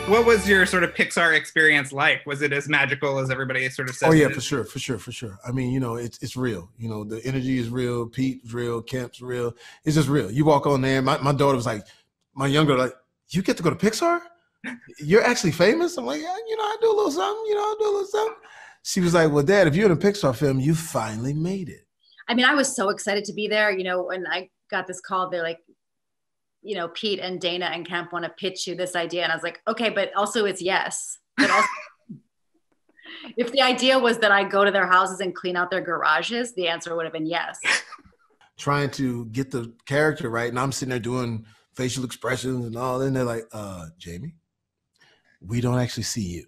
What was your sort of Pixar experience like? Was it as magical as everybody sort of says? Oh yeah, it for is? sure, for sure, for sure. I mean, it's real. The energy is real. Pete's real. Kemp's real. It's just real. You walk on there. My daughter was like, my younger like, you get to go to Pixar? You're actually famous? I'm like, yeah, I do a little something. I do a little something. She was like, well, Dad, if you're in a Pixar film, you finally made it. I mean, I was so excited to be there. When I got this call, they're like, Pete and Dana and Kemp want to pitch you this idea. And I was like, okay, but also it's yes. But also, if the idea was that I go to their houses and clean out their garages, the answer would have been yes. Trying to get the character right. And I'm sitting there doing facial expressions and all. And they're like, Jamie, we don't actually see you.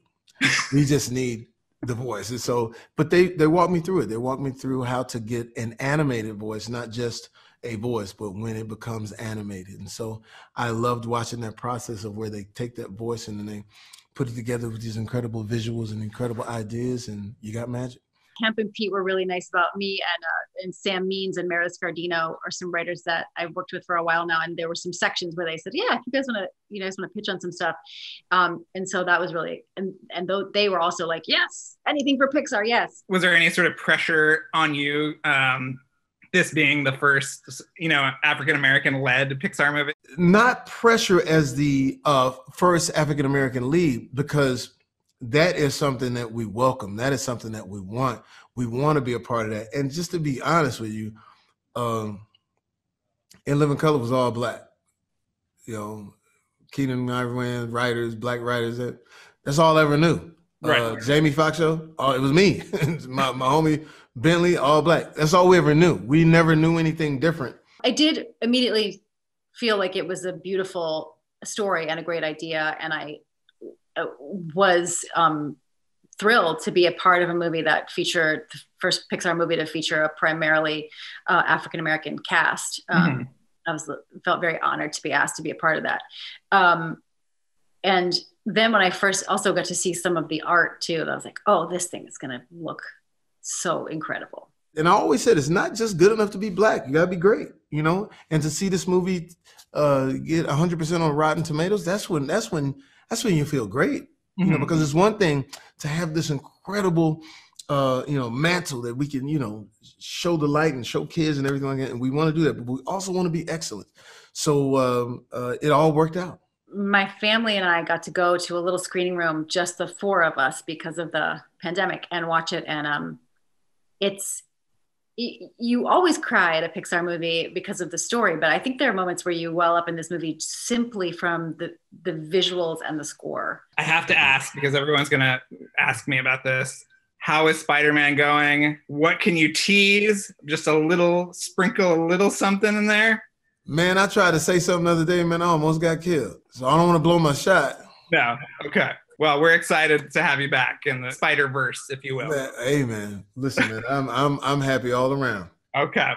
We just need the voice. And so, but they walked me through it. They walked me through how to get an animated voice, not just a voice, but when it becomes animated. And so I loved watching that process of where they take that voice and then they put it together with these incredible visuals and incredible ideas, and you got magic. Kemp and Pete were really nice about me, and Sam Means and Meredith Scardino are some writers that I've worked with for a while now. And there were some sections where they said, yeah, if you guys want to pitch on some stuff. And so that was really, and though they were also like, yes, anything for Pixar. Yes. Was there any sort of pressure on you, this being the first, African-American led Pixar movie? Not pressure as the first African-American lead, because that is something that we welcome. That is something that we want. We want to be a part of that. And just to be honest with you, In Living Color was all Black. Keenan and Ivory writers, Black writers. That's all I ever knew. Right. Jamie Foxx show, it was me. my homie Bentley, all Black. That's all we ever knew. We never knew anything different. I did immediately feel like it was a beautiful story and a great idea. And I was thrilled to be a part of a movie that featured the first Pixar movie to feature a primarily African-American cast. I felt very honored to be asked to be a part of that. And then when I first also got to see some of the art too, I was like, oh, this thing is going to look so incredible. And I always said, it's not just good enough to be Black. You gotta be great, and to see this movie get 100% on Rotten Tomatoes, that's when you feel great, because it's one thing to have this incredible, mantle that we can, show the light and show kids and everything like that. And we want to do that, but we also want to be excellent. So it all worked out. My family and I got to go to a little screening room, just the four of us because of the pandemic, and watch it. And you always cry at a Pixar movie because of the story, but I think there are moments where you well up in this movie simply from the visuals and the score. I have to ask, because everyone's going to ask me about this. How is Spider-Man going? What can you tease? Just a little something in there? Man, I tried to say something the other day, man, I almost got killed. So I don't want to blow my shot. No. Okay. Well, we're excited to have you back in the Spider-Verse, if you will. Hey, man. Listen, man, I'm happy all around. Okay.